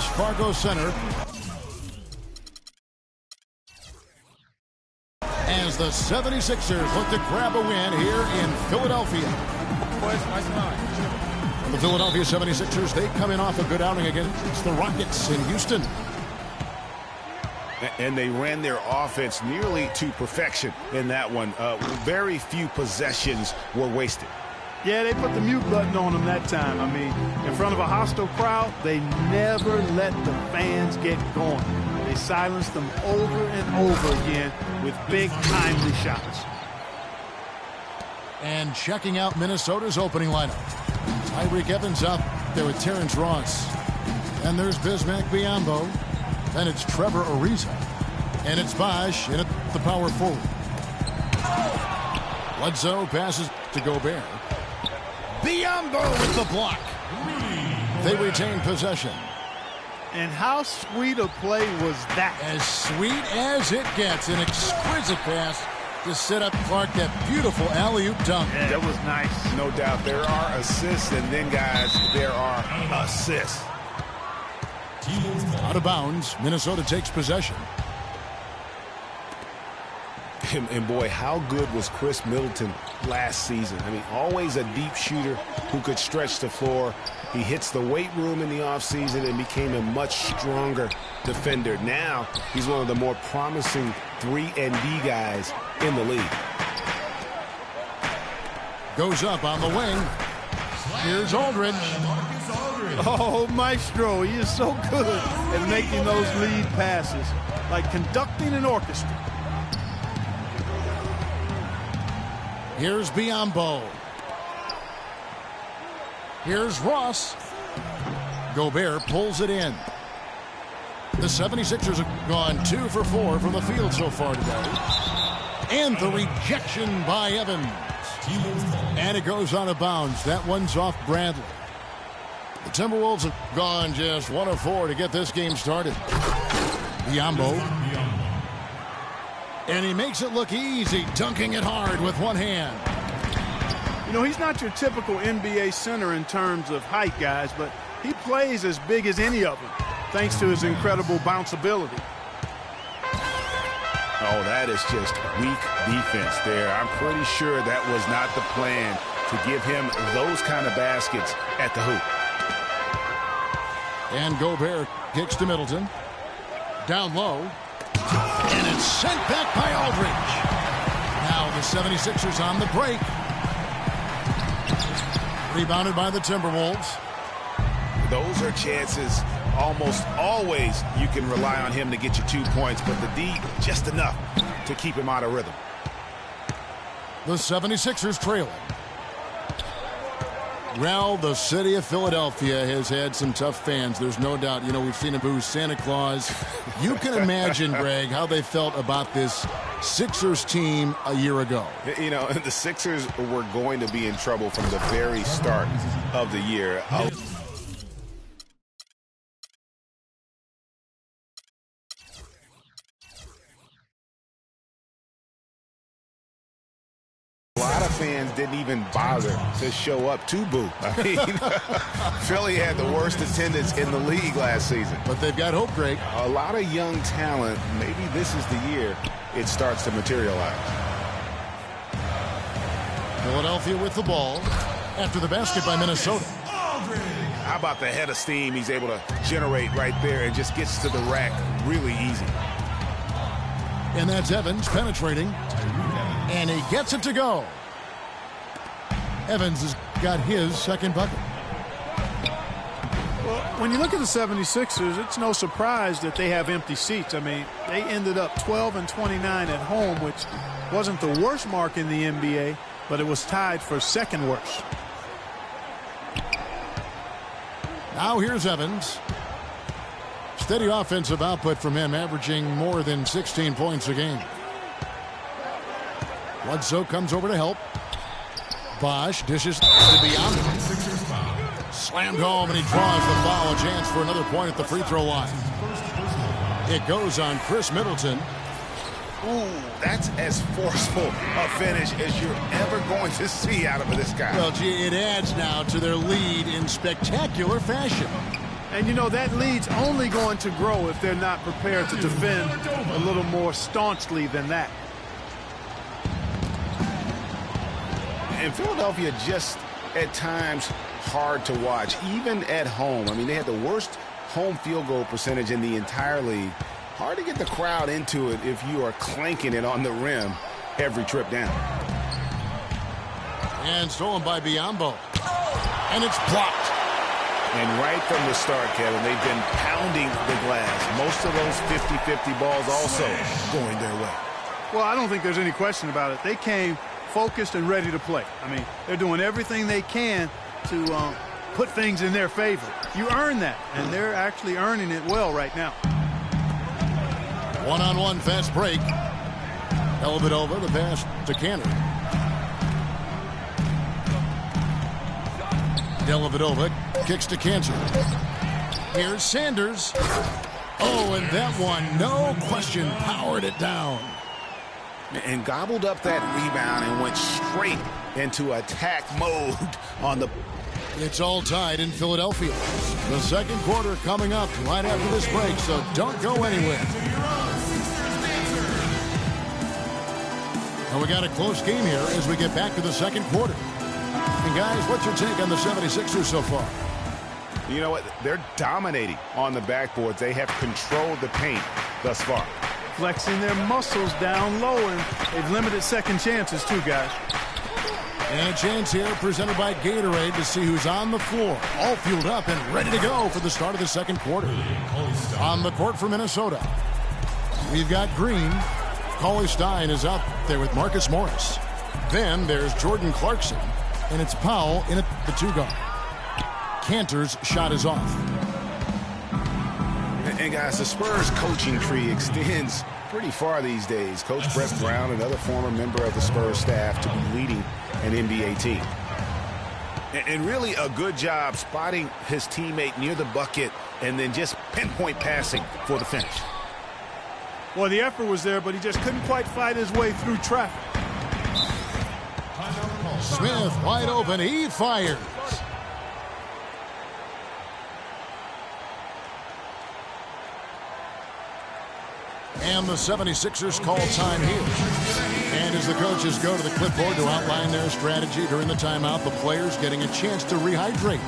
Fargo Center. As the 76ers look to grab a win here in Philadelphia. The Philadelphia 76ers, they come in off a good outing against the Rockets in Houston. And they ran their offense nearly to perfection in that one. Very few possessions were wasted. Yeah, they put the mute button on them that time. I mean, in front of a hostile crowd, they never let the fans get going. They silenced them over and over again with big, timely shots. And checking out Minnesota's opening lineup. Tyreek Evans out there with Terrence Ross. And there's Bismack Biyombo. Then it's Trevor Ariza. And it's Bosh in at the power forward. Bledsoe passes to Gobert. Biyombo with the block. They retain possession. And how sweet a play was that? As sweet as it gets. An exquisite pass to set up Clark, that beautiful alley-oop dunk. Yeah, that was nice. No doubt. There are assists, and then, guys, there are assists. Out of bounds. Minnesota takes possession. And boy, how good was Chris Middleton last season? I mean, always a deep shooter who could stretch the floor. He hits the weight room in the offseason and became a much stronger defender. Now, he's one of the more promising 3-and-D guys in the league. Goes up on the wing. Here's Aldridge. Oh, Maestro, he is so good at making those lead passes, like conducting an orchestra. Here's Biyombo. Here's Ross. Gobert pulls it in. The 76ers have gone 2 for 4 from the field so far today. And the rejection by Evans. And it goes out of bounds. That one's off Bradley. The Timberwolves have gone just 1 of 4 to get this game started. Biyombo. And he makes it look easy, dunking it hard with one hand. You know, he's not your typical NBA center in terms of height, guys, but he plays as big as any of them, thanks to his incredible bounceability. Oh, that is just weak defense there. I'm pretty sure that was not the plan to give him those kind of baskets at the hoop. And Gobert kicks to Middleton. Down low. And it's sent back by Aldridge. Now the 76ers on the break. Rebounded by the Timberwolves. Those are chances almost always you can rely on him to get you 2 points, but the D just enough to keep him out of rhythm. The 76ers trailing. Well, the city of Philadelphia has had some tough fans. There's no doubt. You know, we've seen them boo Santa Claus. You can imagine, Greg, how they felt about this Sixers team a year ago. You know, the Sixers were going to be in trouble from the very start of the year. A lot of fans didn't even bother to show up to boo. I mean, Philly had the worst attendance in the league last season. But they've got hope, Greg. A lot of young talent. Maybe this is the year it starts to materialize. Philadelphia with the ball after the basket by Minnesota. How about the head of steam he's able to generate right there and just gets to the rack really easy. And that's Evans penetrating. And he gets it to go. Evans has got his second bucket. Well, when you look at the 76ers, it's no surprise that they have empty seats. I mean, they ended up 12-29 at home, which wasn't the worst mark in the NBA, but it was tied for second worst. Now here's Evans. Steady offensive output from him, averaging more than 16 points a game. Bledsoe comes over to help. Bosh dishes to Biyombo. Slammed home, and he draws the foul. A chance for another point at the free throw line. It goes on Chris Middleton. Ooh, that's as forceful a finish as you're ever going to see out of this guy. Well, gee, it adds now to their lead in spectacular fashion. And, you know, that lead's only going to grow if they're not prepared to defend a little more staunchly than that. And Philadelphia just, at times, hard to watch, even at home. I mean, they had the worst home field goal percentage in the entire league. Hard to get the crowd into it if you are clanking it on the rim every trip down. And stolen by Biyombo. And it's blocked. And right from the start, Kevin, they've been pounding the glass. Most of those 50-50 balls also going their way. Well, I don't think there's any question about it. They came focused and ready to play. I mean, they're doing everything they can to put things in their favor. You earn that, and they're actually earning it well right now. One-on-one fast break. Dellavedova, the pass to Cantor. Dellavedova kicks to Cantor. Here's Sanders. Oh, and that one, no question, powered it down. And gobbled up that rebound and went straight into attack mode on the... It's all tied in Philadelphia. The second quarter coming up right after this break, so don't go anywhere. And we got a close game here as we get back to the second quarter. And guys, what's your take on the 76ers so far? You know what? They're dominating on the backboards. They have controlled the paint thus far. Flexing their muscles down low, and they've limited second chances too, guys. And a chance here presented by Gatorade to see who's on the floor. All fueled up and ready to go for the start of the second quarter. On the court for Minnesota, we've got Green. Cauley-Stein is out there with Marcus Morris. Then there's Jordan Clarkson, and it's Powell in at the two-guard. Cantor's shot is off. And guys, the Spurs coaching tree extends pretty far these days. Coach Brett Brown, another former member of the Spurs staff, to be leading an NBA team. And really a good job spotting his teammate near the bucket and then just pinpoint passing for the finish. Well, the effort was there, but he just couldn't quite fight his way through traffic. Smith wide open. He fires. And the 76ers call time here. And as the coaches go to the clipboard to outline their strategy during the timeout, the players getting a chance to rehydrate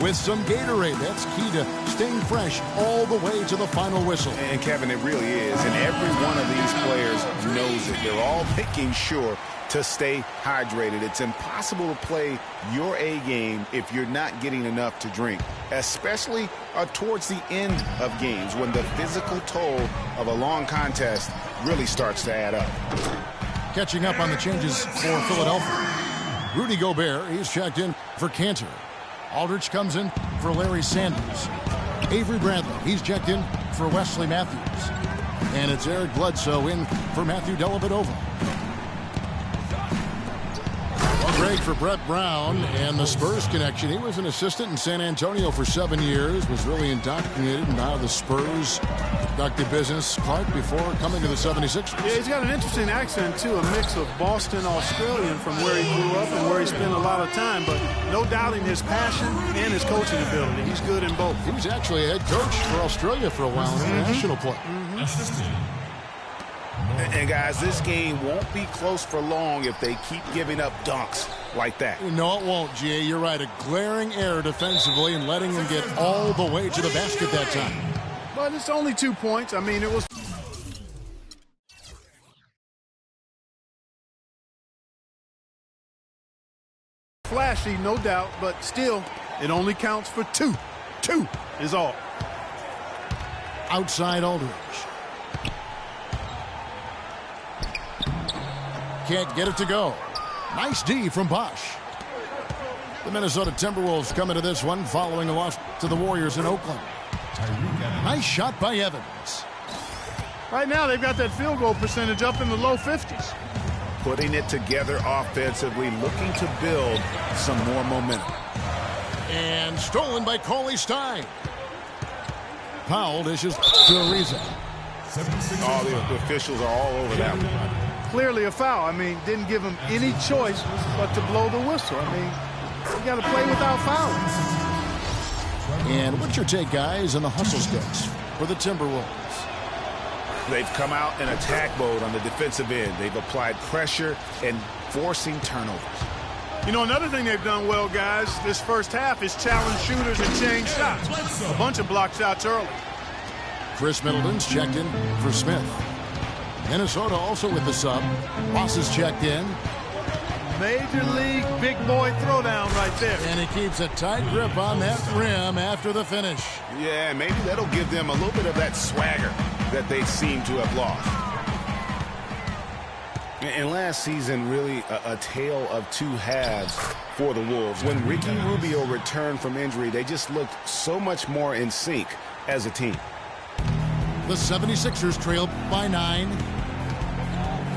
with some Gatorade. That's key to staying fresh all the way to the final whistle. And Kevin, it really is. And every one of these players knows it. They're all making sure to stay hydrated. It's impossible to play your A game if you're not getting enough to drink, especially towards the end of games when the physical toll of a long contest really starts to add up. Catching up on the changes for Philadelphia. Rudy Gobert, he's checked in for Cantor. Aldridge comes in for Larry Sanders. Avery Bradley, he's checked in for Wesley Matthews. And it's Eric Bledsoe in for Matthew Dellavedova. Great for Brett Brown and the Spurs connection. He was an assistant in San Antonio for 7 years, was really indoctrinated in how the Spurs conducted business, Clark, before coming to the 76ers. Yeah, he's got an interesting accent, too, a mix of Boston Australian from where he grew up and where he spent a lot of time, but no doubting his passion and his coaching ability. He's good in both. He was actually a head coach for Australia for a while, an international play. And guys, this game won't be close for long if they keep giving up dunks like that. No, it won't, G.A. You're right. A glaring error defensively and letting them get all the way to the basket that time. But it's only 2 points. I mean, it was flashy, no doubt, but still, it only counts for 2. 2 is all. Outside Aldridge. Can't get it to go. Nice D from Bosch. The Minnesota Timberwolves come into this one following a loss to the Warriors in Oakland. Nice shot by Evans. Right now, they've got that field goal percentage up in the low 50s. Putting it together offensively, looking to build some more momentum. And stolen by Cauley-Stein. Powell dishes to Ariza. All the officials are all over that one. Clearly a foul. I mean, didn't give him any choice but to blow the whistle. I mean, you got to play without fouling. And what's your take, guys, on the hustle sticks for the Timberwolves? They've come out in attack mode on the defensive end. They've applied pressure and forcing turnovers. You know, another thing they've done well, guys, this first half is challenge shooters and change shots. A bunch of block shots early. Chris Middleton's checked in for Smith. Minnesota also with the sub. Ross is checked in. Major league big boy throwdown right there. And he keeps a tight grip on that rim after the finish. Yeah, maybe that'll give them a little bit of that swagger that they seem to have lost. And last season, really a tale of two halves for the Wolves. When Ricky Rubio returned from injury, they just looked so much more in sync as a team. The 76ers trail by 9.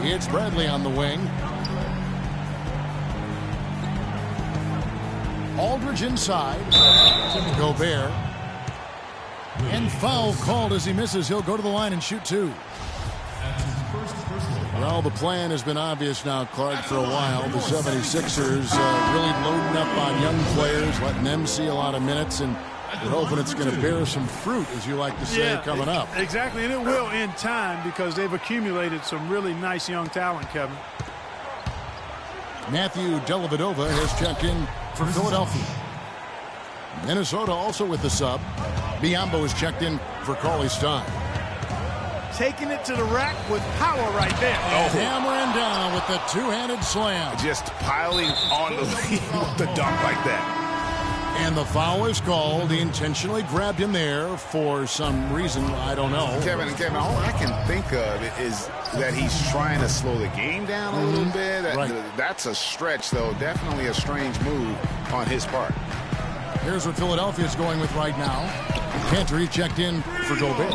It's Bradley on the wing. Aldridge inside. Gobert. And foul called as he misses. He'll go to the line and shoot 2. Well, the plan has been obvious now, Clark, for a while. The 76ers really loading up on young players, letting them see a lot of minutes, and we're hoping it's going to bear some fruit, as you like to say, coming up. Exactly, and it will in time because they've accumulated some really nice young talent, Kevin. Matthew Dellavedova has checked in for Philadelphia. Minnesota also with the sub. Biyombo is checked in for Cauley-Stein. Taking it to the rack with power right there. And hammering down with the two-handed slam. Just piling on the lead with the dunk like that. And the foul is called. He intentionally grabbed him there for some reason. I don't know. Kevin, all I can think of is that he's trying to slow the game down a little bit. Right. That's a stretch, though. Definitely a strange move on his part. Here's what Philadelphia is going with right now. Cantor checked in for Gobert.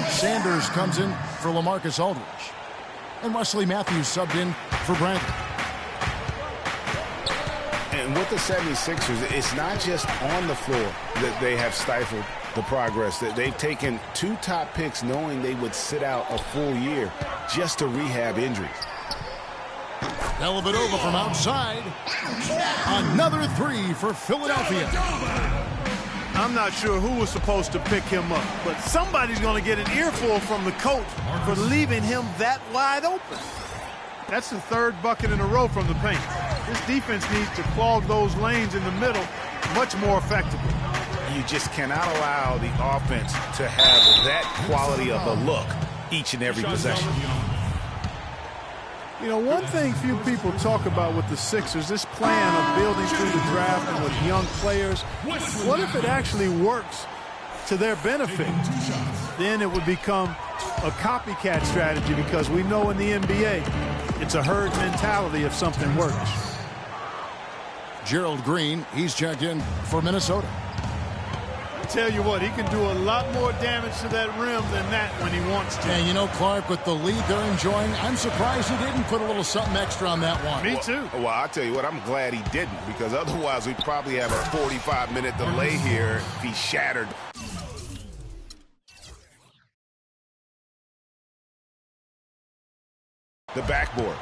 Sanders comes in for LaMarcus Aldridge. And Wesley Matthews subbed in for Brandon. And with the 76ers, it's not just on the floor that they have stifled the progress. That they've taken 2 top picks knowing they would sit out a full year just to rehab injuries. Dellavedova from outside. Another 3 for Philadelphia. I'm not sure who was supposed to pick him up, but somebody's going to get an earful from the coach for leaving him that wide open. That's the 3rd bucket in a row from the paint. This defense needs to clog those lanes in the middle much more effectively. You just cannot allow the offense to have that quality of a look each and every possession. You know, one thing few people talk about with the Sixers, this plan of building through the draft and with young players, what if it actually works to their benefit? Then it would become a copycat strategy because we know in the NBA, it's a herd mentality if something works. Gerald Green, he's checked in for Minnesota. I tell you what, he can do a lot more damage to that rim than that when he wants to. And you know, Clark, with the lead they're enjoying, I'm surprised he didn't put a little something extra on that one. Me too. Well, I'll tell you what, I'm glad he didn't, because otherwise we'd probably have a 45-minute delay here if he shattered. The backboard.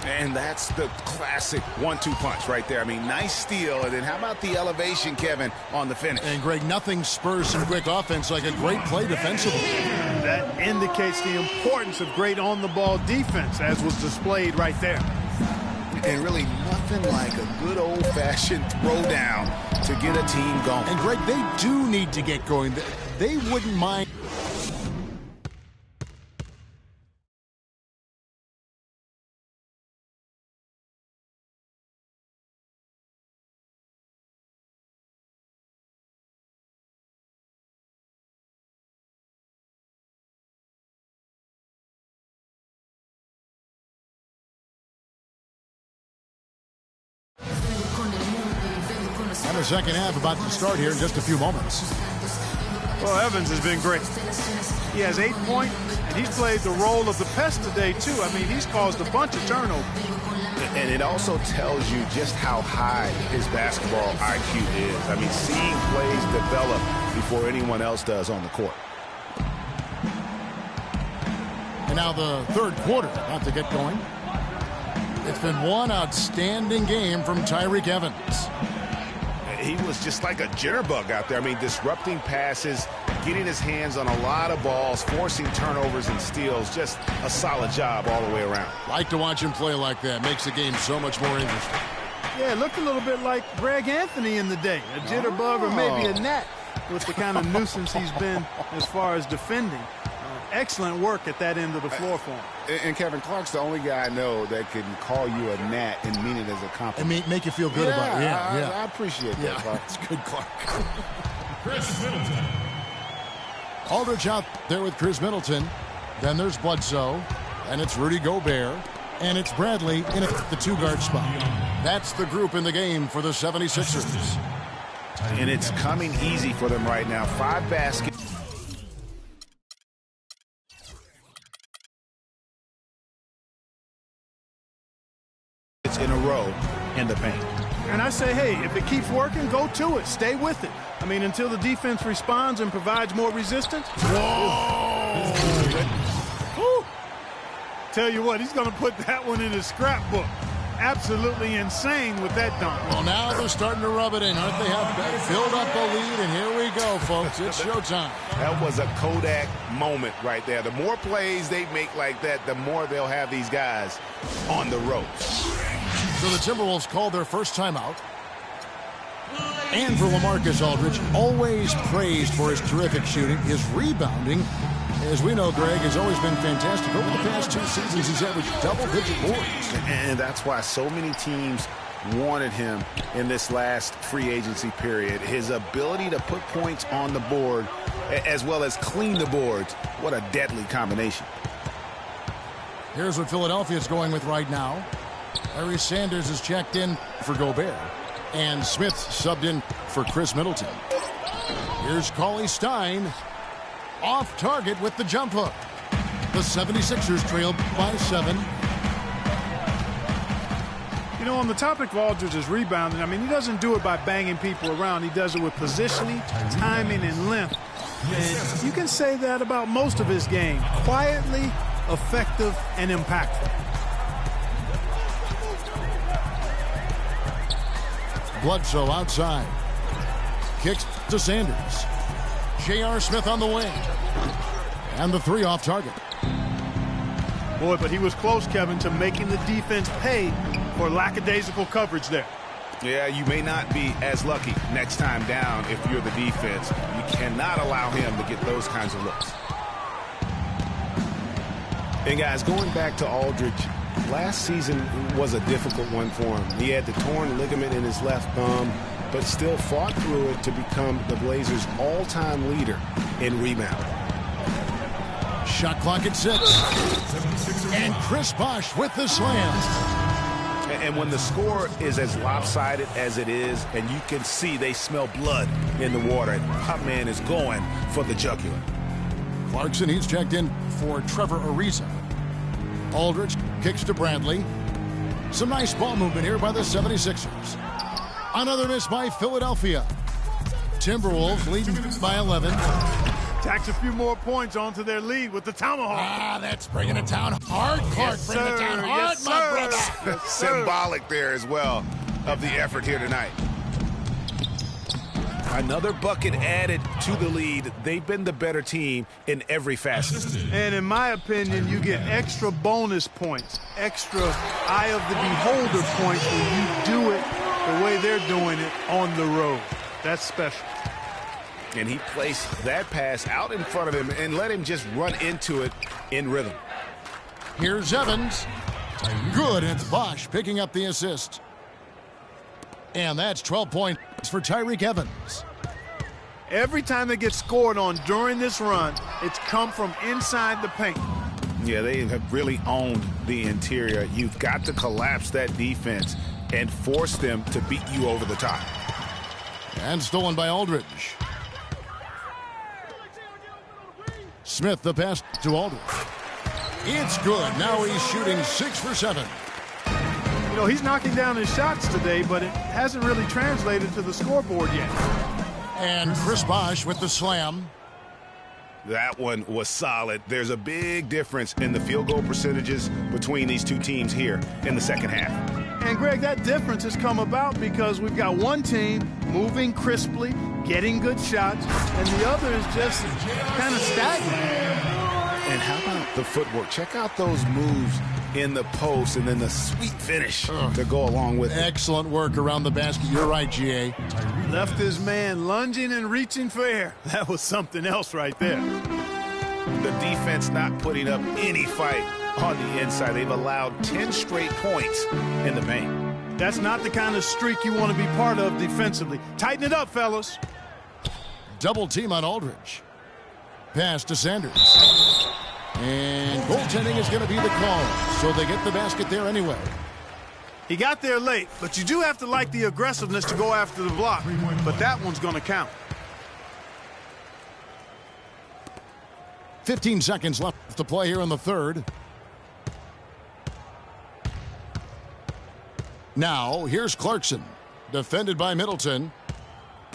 And that's the classic 1-2 punch right there. I mean, nice steal. And then how about the elevation, Kevin, on the finish? And, Greg, nothing spurs some quick offense like a great play defensively. That indicates the importance of great on-the-ball defense, as was displayed right there. And really nothing like a good old-fashioned throwdown to get a team going. And, Greg, they do need to get going. They wouldn't mind. And the second half about to start here in just a few moments. Well, Evans has been great. He has 8 points, and he's played the role of the pest today, too. I mean, he's caused a bunch of turnovers. And it also tells you just how high his basketball IQ is. I mean, seeing plays develop before anyone else does on the court. And now the third quarter about to get going. It's been one outstanding game from Tyreke Evans. He was just like a jitterbug out there. I mean, disrupting passes, getting his hands on a lot of balls, forcing turnovers and steals. Just a solid job all the way around. Like to watch him play like that. Makes the game so much more interesting. Yeah, it looked a little bit like Greg Anthony in the day. A jitterbug or maybe a gnat with the kind of nuisance he's been as far as defending. Excellent work at that end of the floor for him. And Kevin Clark's the only guy I know that can call you a gnat and mean it as a compliment. And make you feel good about it. Yeah, I appreciate that, Clark. It's good, Clark. Chris Middleton. Aldridge out there with Chris Middleton. Then there's Bledsoe. And it's Rudy Gobert. And it's Bradley in at the two-guard spot. That's the group in the game for the 76ers. And it's coming easy for them right now. 5 baskets. In a row in the paint. And I say, hey, if it keeps working, go to it. Stay with it. I mean, until the defense responds and provides more resistance. Whoa! Woo. Tell you what, he's going to put that one in his scrapbook. Absolutely insane with that dunk. Well, now they're starting to rub it in, aren't they? Have build up a lead, and here we go, folks. It's showtime. That was a Kodak moment right there. The more plays they make like that, the more they'll have these guys on the ropes. So the Timberwolves called their first timeout. And for LaMarcus Aldridge, always praised for his terrific shooting, his rebounding. As we know, Greg, has always been fantastic. Over the past 2 seasons, he's averaged double-digit boards. And that's why so many teams wanted him in this last free agency period. His ability to put points on the board as well as clean the boards. What a deadly combination. Here's what Philadelphia's going with right now. Larry Sanders is checked in for Gobert. And Smith subbed in for Chris Middleton. Here's Cauley Stein. Off target with the jump hook. The 76ers trailed by 7. You know, on the topic of Aldridge's rebounding, I mean, he doesn't do it by banging people around. He does it with positioning, timing, and length. And you can say that about most of his game. Quietly, effective, and impactful. Bledsoe outside. Kicks to Sanders. J.R. Smith on the wing. And the 3 off target. Boy, but he was close, Kevin, to making the defense pay for lackadaisical coverage there. Yeah, you may not be as lucky next time down if you're the defense. You cannot allow him to get those kinds of looks. And guys, going back to Aldridge, last season was a difficult one for him. He had the torn ligament in his left thumb, but still fought through it to become the Blazers' all-time leader in rebound. Shot clock at 6. And Chris Bosh with the slam. And when the score is as lopsided as it is, and you can see they smell blood in the water, that man is going for the jugular. Clarkson, he's checked in for Trevor Ariza. Aldridge kicks to Bradley. Some nice ball movement here by the 76ers. Another miss by Philadelphia. Timberwolves leading by 11. Tacks a few more points onto their lead with the tomahawk. That's bringing it down hard. Clark, Yes, bringing it sir. down hard, Yes, my sir. brother. Yes, sir. Symbolic there as well of the effort here tonight. Another bucket added to the lead. They've been the better team in every facet. And in my opinion, you get extra bonus points, extra eye of the beholder points when you do it the way they're doing it on the road. That's special. And he placed that pass out in front of him and let him just run into it in rhythm. Here's Evans. Good, and it's Bosh picking up the assist. And that's 12 points for Tyreke Evans. Every time they get scored on during this run, it's come from inside the paint. Yeah, they have really owned the interior. You've got to collapse that defense and force them to beat you over the top. And stolen by Aldridge. Smith, the pass to Aldridge. It's good. Now he's shooting 6 for 7. You know, he's knocking down his shots today, but it hasn't really translated to the scoreboard yet. And Chris Bosh with the slam. That one was solid. There's a big difference in the field goal percentages between these two teams here in the second half. And, Greg, that difference has come about because we've got one team moving crisply, getting good shots, and the other is just kind of stagnant. And how about the footwork? Check out those moves in the post and then the sweet finish to go along with it. Excellent work around the basket. You're right, G.A. Left his man lunging and reaching for air. That was something else right there. The defense not putting up any fight on the inside. They've allowed 10 straight points in the paint. That's not the kind of streak you want to be part of defensively. Tighten it up, fellas. Double team on Aldridge. Pass to Sanders. And goaltending is going to be the call, so they get the basket there anyway. He got there late, but you do have to like the aggressiveness to go after the block. But that one's going to count. 15 seconds left to play here in the third. Now, here's Clarkson. Defended by Middleton.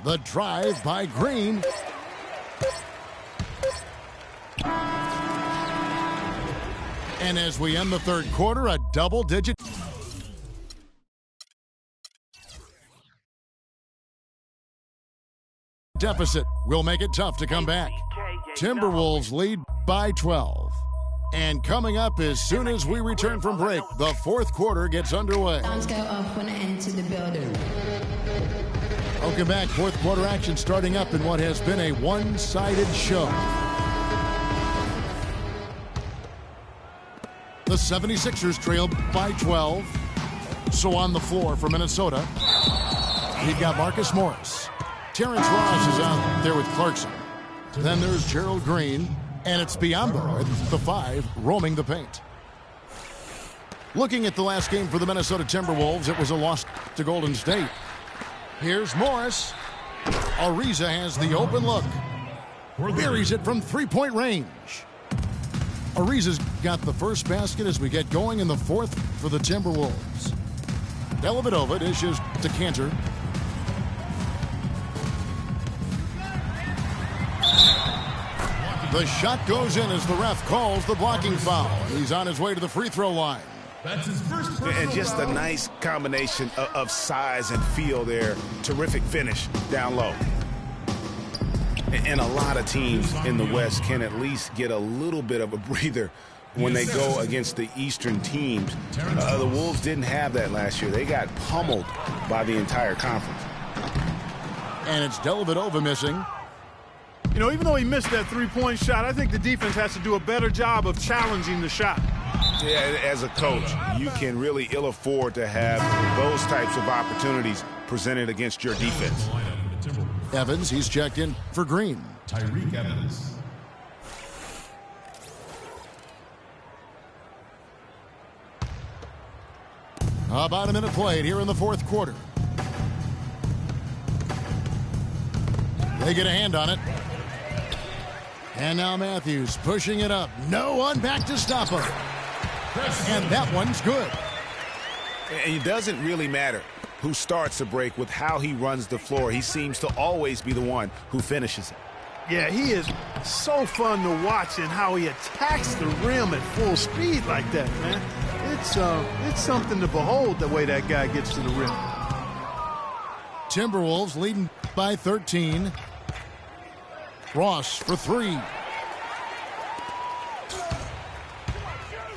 The drive by Green. And as we end the third quarter, a double-digit deficit will make it tough to come back. Timberwolves lead by 12. And coming up as soon as we return from break, the fourth quarter gets underway. Sounds go off when I enter the building. Welcome back. Fourth quarter action starting up in what has been a one-sided show. The 76ers trail by 12. So on the floor for Minnesota, we've got Marcus Morris. Terrence Ross is out there with Clarkson. Then there's Gerald Green, and it's Biyombo at the 5, roaming the paint. Looking at the last game for the Minnesota Timberwolves, it was a loss to Golden State. Here's Morris. Ariza has the open look. Buries it from three-point range. Ariza's got the first basket as we get going in the fourth for the Timberwolves. Dellavedova dishes to Cantor. The shot goes in as the ref calls the blocking foul. He's on his way to the free throw line. That's his first And just a nice combination of size and feel there. Terrific finish down low. And a lot of teams in the West can at least get a little bit of a breather when they go against the Eastern teams. The Wolves didn't have that last year. They got pummeled by the entire conference. And it's Dellavedova missing. You know, even though he missed that three-point shot, I think the defense has to do a better job of challenging the shot. Yeah, as a coach, you can really ill afford to have those types of opportunities presented against your defense. Evans, he's checked in for Green. Tyreek Evans. About a minute played here in the fourth quarter. They get a hand on it. And now Matthews pushing it up. No one back to stop him. And that one's good. And it doesn't really matter who starts the break with how he runs the floor. He seems to always be the one who finishes it. Yeah, he is so fun to watch and how he attacks the rim at full speed like that, man. It's something to behold the way that guy gets to the rim. Timberwolves leading by 13. Ross for three.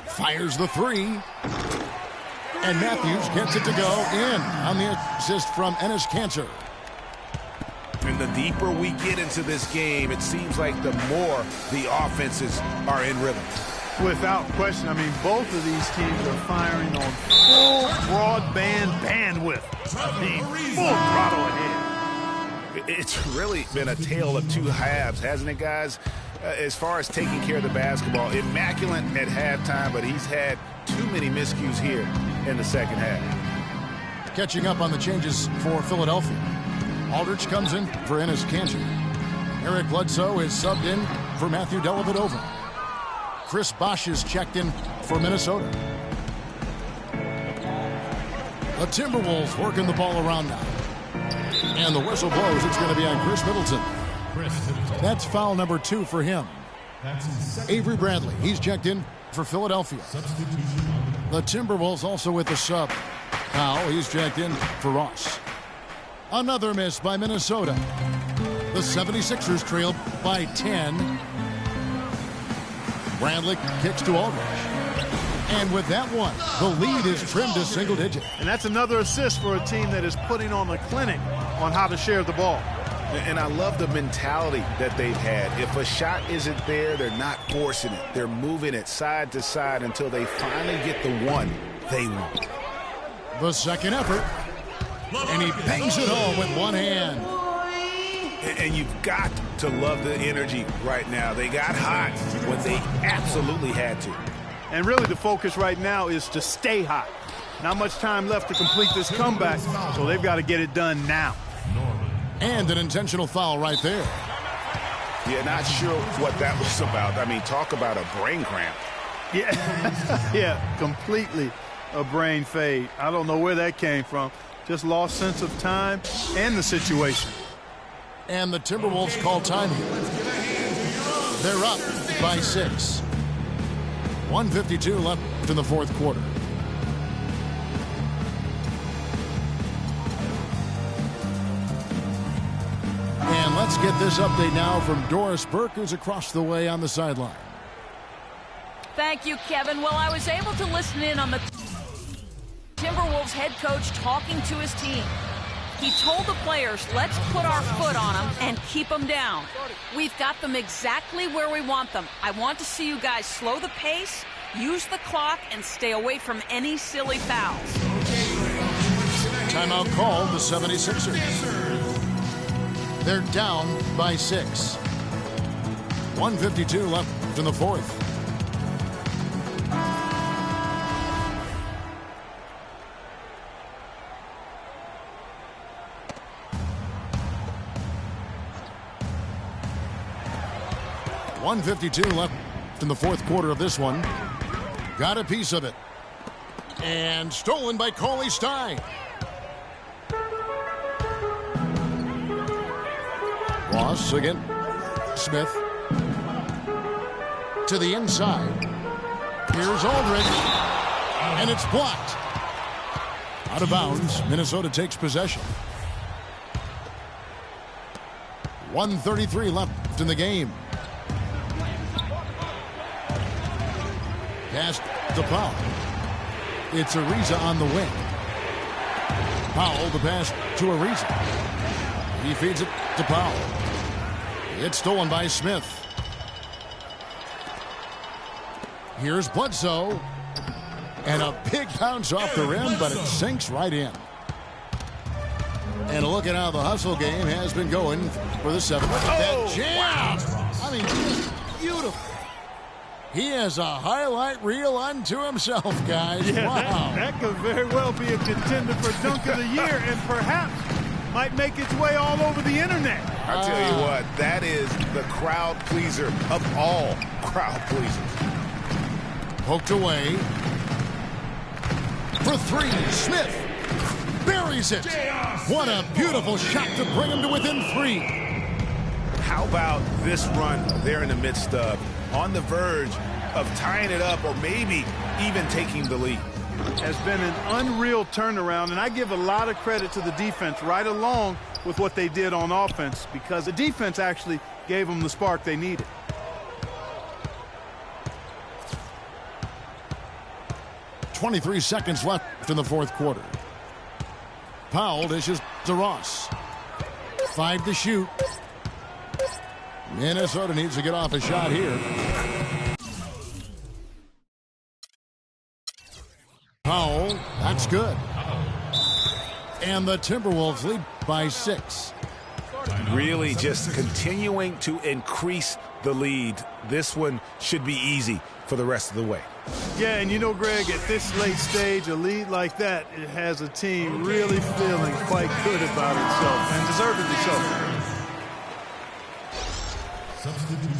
Fires the three. And Matthews gets it to go in on the assist from Enes Kanter. And the deeper we get into this game, it seems like the more the offenses are in rhythm. Without question. I mean, both of these teams are firing on full broadband bandwidth. I mean, full throttle ahead. It's really been a tale of two halves, hasn't it, guys? As far as taking care of the basketball, immaculate at halftime, but he's had too many miscues here in the second half. Catching up on the changes for Philadelphia. Aldridge comes in for Enes Kanter. Eric Bledsoe is subbed in for Matthew Dellavedova. Chris Bosh is checked in for Minnesota. The Timberwolves working the ball around now. And the whistle blows. It's going to be on Chris Middleton. That's foul number 2 for him. Avery Bradley, he's checked in for Philadelphia. The Timberwolves also with the sub. Powell, he's checked in for Ross. Another miss by Minnesota. The 76ers trail by 10. Bradley kicks to Aldridge. And with that one, the lead is trimmed to single digit. And that's another assist for a team that is putting on a clinic on how to share the ball. And I love the mentality that they've had. If a shot isn't there, they're not forcing it. They're moving it side to side until they finally get the one they want. The second effort. And he bangs it home with one hand. And you've got to love the energy right now. They got hot when they absolutely had to. And really the focus right now is to stay hot. Not much time left to complete this comeback, so they've got to get it done now. And an intentional foul right there. Yeah, not sure what that was about. I mean, talk about a brain cramp. Yeah, yeah, completely a brain fade. I don't know where that came from. Just lost sense of time and the situation. And the Timberwolves call time here. They're up by 6. 1:52 left in the fourth quarter. And let's get this update now from Doris Burke, who's across the way on the sideline. Thank you, Kevin. Well, I was able to listen in on the Timberwolves head coach talking to his team. He told the players, let's put our foot on them and keep them down. We've got them exactly where we want them. I want to see you guys slow the pace, use the clock, and stay away from any silly fouls. Timeout called the 76ers. They're down by 6. 1:52 left in the fourth. .152 left in the fourth quarter of this one. Got a piece of it. And stolen by Cauley Stein. Ross again. Smith. To the inside. Here's Aldridge. And it's blocked. Out of bounds. Minnesota takes possession. 1:33 left in the game. Pass to Powell. It's Ariza on the wing. Powell the pass to Ariza. He feeds it to Powell. It's stolen by Smith. Here's Bledsoe. And a big bounce off the rim, but it sinks right in. And look at how the hustle game has been going for the 7. Look at that jam. Wow. I mean, just beautiful. He has a highlight reel unto himself, guys. Yeah, wow. That could very well be a contender for Dunk of the Year and perhaps might make its way all over the internet. I'll tell you what, that is the crowd pleaser of all crowd pleasers. Poked away. For 3, Smith buries it. What a beautiful shot to bring him to within 3. How about this run they're in the midst of? On the verge of tying it up or maybe even taking the lead. Has been an unreal turnaround, and I give a lot of credit to the defense right along with what they did on offense because the defense actually gave them the spark they needed. .23 seconds left in the fourth quarter. Powell dishes to Ross. 5 to shoot. Minnesota needs to get off a shot here. Powell, that's good. And the Timberwolves lead by 6. Really just continuing to increase the lead. This one should be easy for the rest of the way. Yeah, and you know, Greg, at this late stage, a lead like that, it has a team really feeling quite good about itself, and deservedly so. Substitution.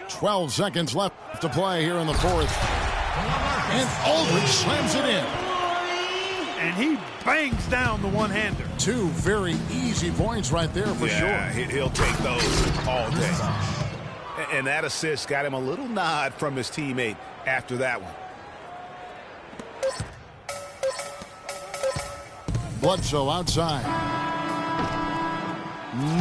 12 seconds left to play here in the fourth. And Aldridge slams it in. and he bangs down the one-hander. Two very easy points right there for sure. He'll take those all day. And that assist got him a little nod from his teammate after that one. Bledsoe outside.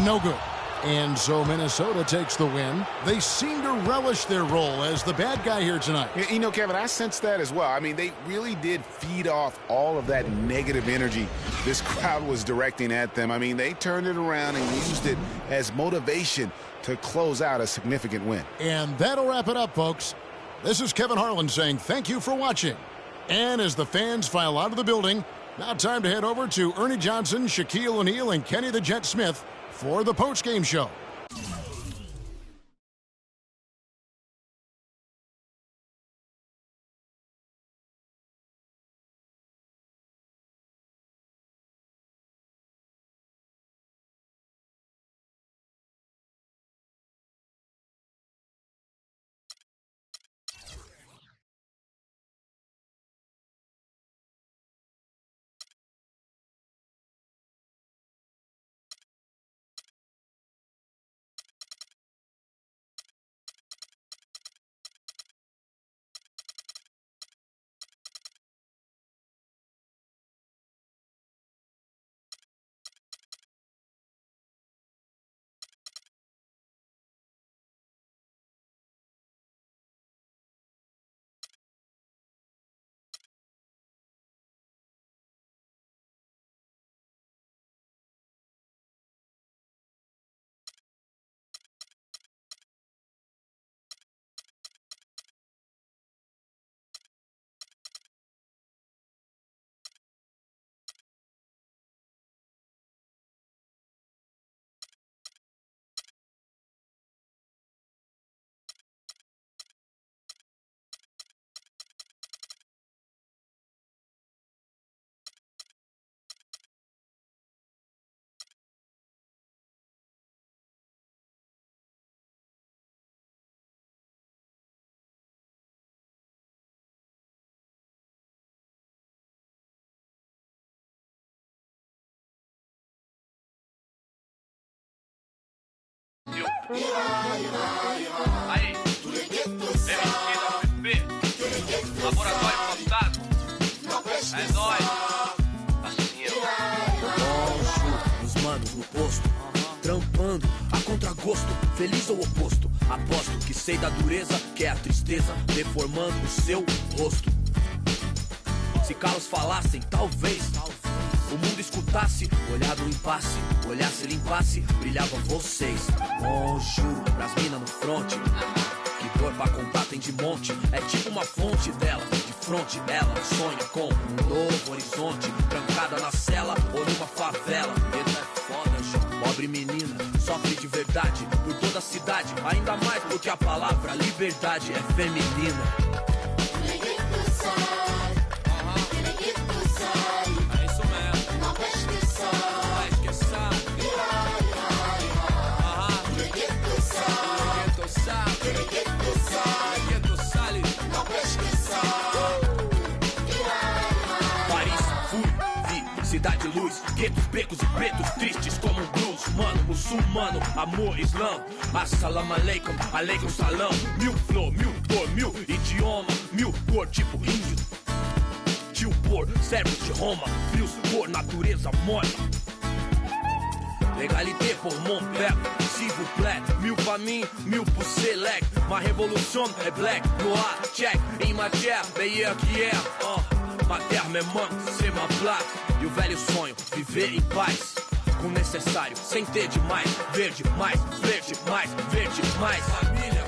No good. And so Minnesota takes the win. They seem to relish their role as the bad guy here tonight. You know, Kevin, I sense that as well. I mean, they really did feed off all of that negative energy this crowd was directing at them. I mean, they turned it around and used it as motivation to close out a significant win. And that'll wrap it up, folks. This is Kevin Harlan saying thank you for watching. And as the fans file out of the building, now time to head over to Ernie Johnson, Shaquille O'Neal, and Kenny the Jet Smith for the postgame show. Aí, MSP, Laboratório Fantasma, é nóis. Assim, Os manos no posto, trampando a contragosto, feliz ou oposto. Aposto que sei da dureza, que é a tristeza, deformando o seu rosto. Se calos falassem, talvez o mundo escutasse, olhar do impasse, olhasse, limpasse, brilhavam vocês. Oh, juro, pras minas no fronte, que dor pra contar tem de monte. É tipo uma fonte dela, de fronte ela sonha com um novo horizonte, trancada na cela ou numa favela. Medo é foda, João. Pobre menina, sofre de verdade por toda a cidade, ainda mais porque a palavra liberdade é feminina. Cidade luz, guetos, becos e pretos tristes como um blues. Mano, muçulmano, amor, islã. Assalamu alaikum, alaikum salam. Mil flor, mil cor, mil idioma, mil cor tipo índio. Tio por, servos de Roma, frios por natureza morta. Légalité pour mon père, s'il vous plaît. Mil pra mim, mil pro select. Ma révolution é black, noir, check. Em matière, meilleur que é. Ma terre me manque, c'est ma place. E o velho sonho, viver em paz. Com o necessário, sem ter demais. Verde, mais, verde, mais, verde, mais. Família.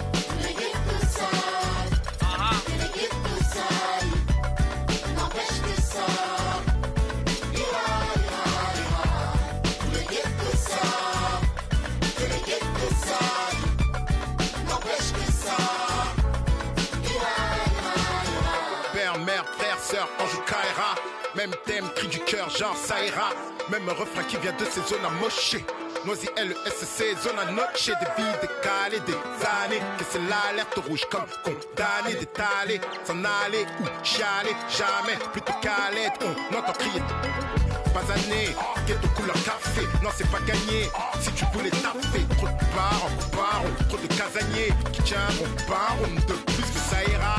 Père, mère, frère, sœur, ange Kaira. Même thème, cri du cœur, genre ça ira. Même refrain qui vient de ces zones amochées. Noisy LESC, zone à noche de vie décalée, des années que c'est l'alerte rouge comme condamné d'étaler, s'en aller ou chialer, jamais plus de calette, on entend crier. Basané, ghetto couleur café, non c'est pas gagné, si tu voulais taper, trop de barons, trop de casaniers, qui tiendront barons de plus que ça ira,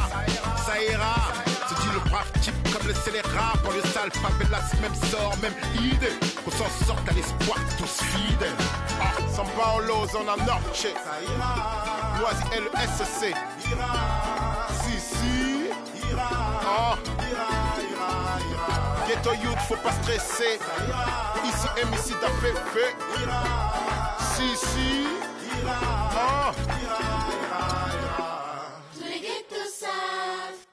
se dit le brave type comme le scélérat, pour le sale favelas, même sort, même idée, qu'on s'en sorte à l'espoir, tous fidèles. Ah, San Paolo, zone à Norche, ça ira, Loisy LESC, ira, si, ira, oh, ira. Ghetto youth, faut pas stresser. Ici, ici d'APP. Si. Oh. Tous les ghettos savent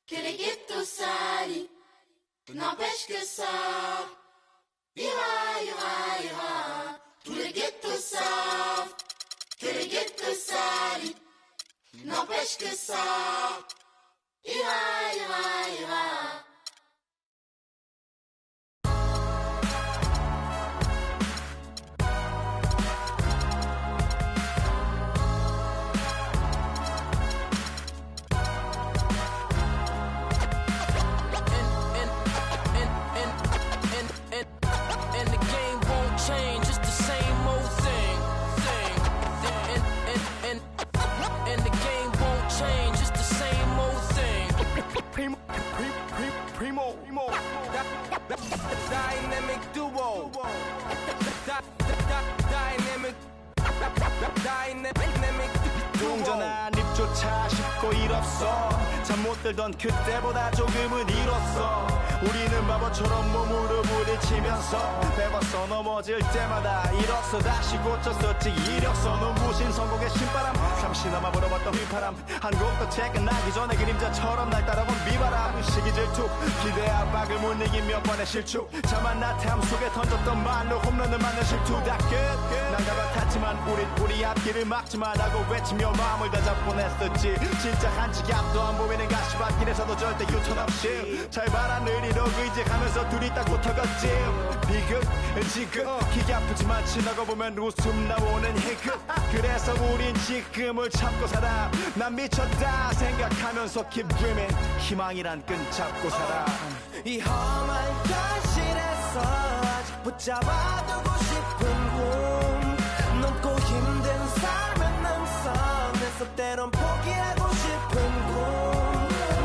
que les ghettos salis n'empêche que ça ira. Tous les ghettos savent que les ghettos salis n'empêche que ça ira. Primo. Dynamic duo. Dynamic 동전한 입조차 쉽고 일 없어 잠 못 들던 그때보다 조금은 일었어 우리는 바보처럼 몸으로 부딪히면서 배웠어 넘어질 때마다 일었어 다시 고쳤었지 이력서 눈부신 성공의 신바람 잠시나마 불어봤던 휘파람 한 곡도 퇴근하기 전에 그림자처럼 날 따라온 비바람 시기 질투 기대 압박을 못 이긴 몇 번의 실축 자만 나태함 속에 던졌던 말로 홈런을 맞는 실투 다 끝 난가가 탔지만 우리 앞길을 막지만 하고 외치며 마음을 다잡곤 했었지 진짜 한치 앞도 안 보이는 가시밭길에서도 절대 유턴 없이 잘 봐라 느리로 의지하면서 둘이 딱 붙어갔지 지금 기가 아프지만 지나고 보면 웃음 나오는 희극 그래서 우린 지금을 참고 살아 난 미쳤다 생각하면서 keep dreaming 희망이란 끈 잡고 살아 이 험한 현실에서 아직 붙잡아두고 싶은 꿈 넘고 힘든 삶은 능선에서 때론 포기하고 싶은 꿈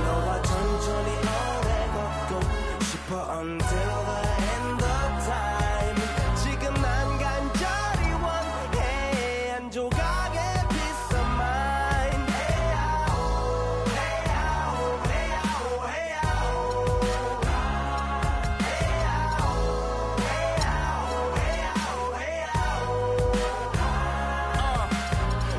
너와 천천히 오래 걷고 싶어 until the end of time 지금 난 간절히 원해 한 조각의 peace of mind 헤야오 헤야오 헤야오 헤야오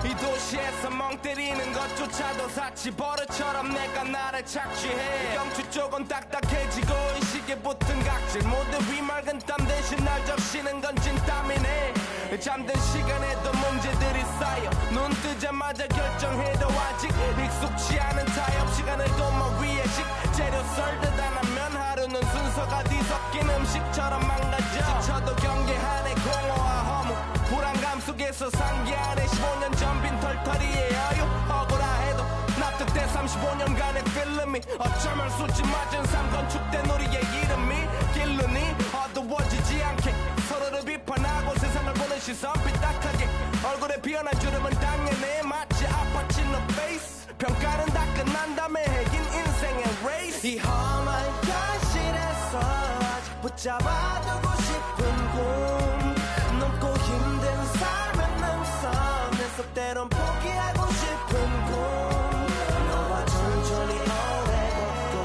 이 도시에서 멍 때리는 것조차도 사치 버릇처럼 내가 나를 착취해 경추 쪽은 딱딱해지고 이 시계 붙은 각질 모두 위맑은 땀 대신 날 적시는 건 진땀이네 잠든 시간에도 문제들이 쌓여 눈 뜨자마자 결정해도 아직 익숙치 않은 타협 시간을 도마 위에 식재료 썰듯 안 하면 하루는 순서가 뒤섞인 음식처럼 망가져 지쳐도 경계하네 공허와 허무 불안감 속에서 상기하네 15년 전 빈 털터리의 여유 억울해도 납득돼 35년간의 필름이 어쩌면 수치 맞은 삶 건축된 우리의 이름이 길르니 어두워지지 않게 서로를 비판하고 세상을 보는 시선 삐딱하게 얼굴에 피어난 주름은 당연해 마치 아파친 너 페이스 평가는 다 끝난 다음에 핵인 인생의 레이스 이 험한 현실에서 아직 붙잡아두고 싶은 꿈 넘고 힘든 삶은 능선에서 때론 포기하고 싶은 꿈 너와 천천히 오래 걷고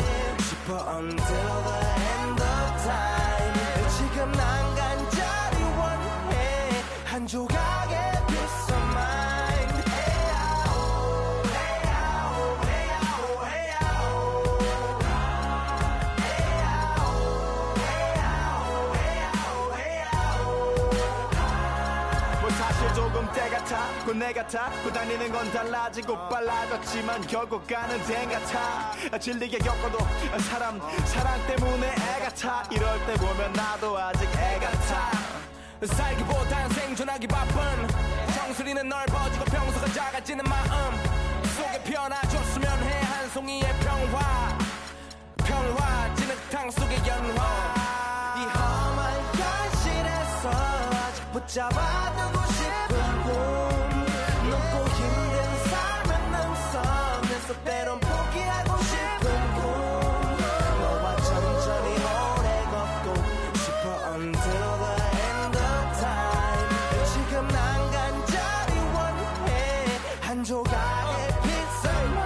싶어 until the end of time 지금 난 간절히 원해 한 조각의 peace of mind 헤야오 헤야오 헤야오 헤야오 뭐 사실 조금 때 같아 내 같아 다니는 건 달라지고 빨라졌지만 결국 가는 데 같아 질리게 겪어도 사랑 때문에 애 같아 이럴 때 보면 나도 아직 애 같아 살기보단 생존하기 바쁜 정수리는 넓어지고 평소가 작아지는 마음 속에 피어나줬으면 해 한 송이의 평화 진흙탕 속의 연화 이 험한 현실에서 아직 붙잡아두고 싶은 꿈 높고 힘든 삶의 능선에서 때론 포기하고 싶은 꿈 너와 천천히 오래 걷고 싶어 until the end of time 지금 난 간절히 원해 한 조각의 픽셀만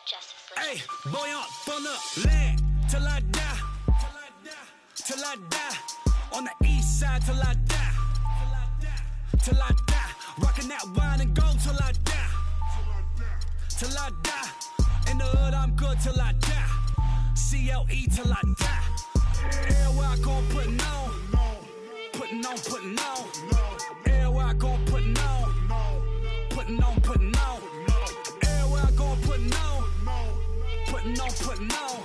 Hey, boy up from the land till I die. Till I die. On the east side till I die. Till I die. Rocking that wine and gold till I die. Till I die. In the hood I'm good till I die. CLE till I die. Everywhere I gon' puttin' on. Puttin' on, puttin' on. Everywhere I gon' puttin' on. Puttin' on, puttin' on. Everywhere I gon' puttin' on. Puttin' on, puttin' on.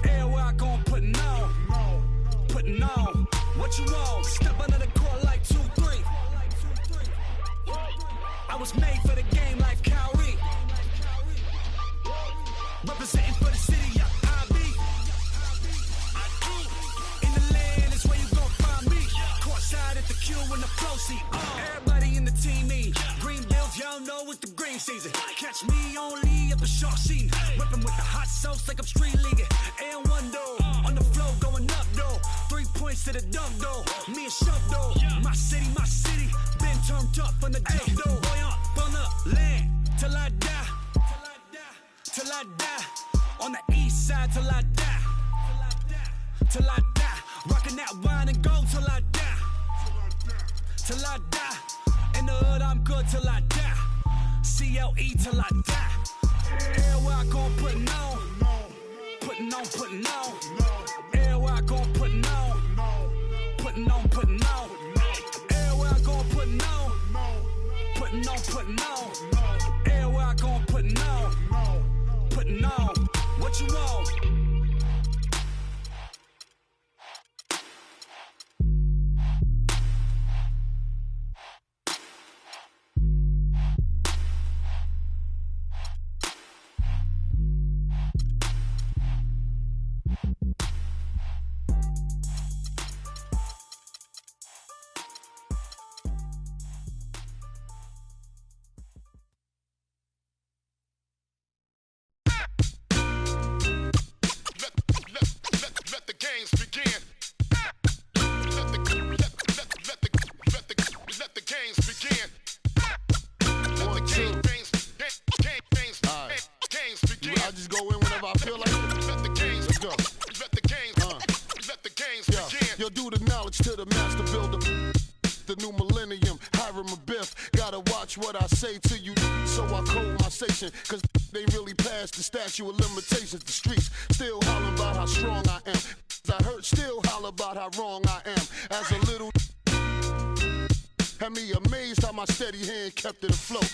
Everywhere I gon' puttin' on. Puttin' on. What you want? Step under the court like 2-3. I was made for the game like Kyrie. Representing for the city, yeah, I be. In the land is where you gon' find me. Courtside at the Q in the flow seat. Everybody in the team me. Green Bills, y'all know it's the green season. Catch me only at the short scene. Whipping with the hot sauce like I'm street leaguing. And one though, on the flow going up though. 3 points to the dunk though. Me and Shove though. My city, been turned up from the jump though. Boy up on the land till I die. Till I die. On the east side till I die. Till I die. Rocking that wine and gold till I die. Till I die. In the hood I'm good till I die. CLE till I die. Everywhere I gon' puttin' on. Puttin' on, puttin' on. Everywhere I gon' puttin' on. Puttin' on, puttin' on. Everywhere I gon' puttin' on. Puttin' on, puttin' on. Everywhere I gon' puttin' on. Puttin' on. What you want? Let the games begin. Let the games begin. Games begin. I just go in whenever I feel like it. Let the games. Let's go. Let the games begin. Yo, do the knowledge to the master builder. The new millennium, Hiram a Biff. Gotta watch what I say to you, so I code my station. Cause they really passed the statute of limitations. The streets still hollering about how strong I am. I heard still holler about how wrong I am. As a little had me amazed how my steady hand kept it afloat.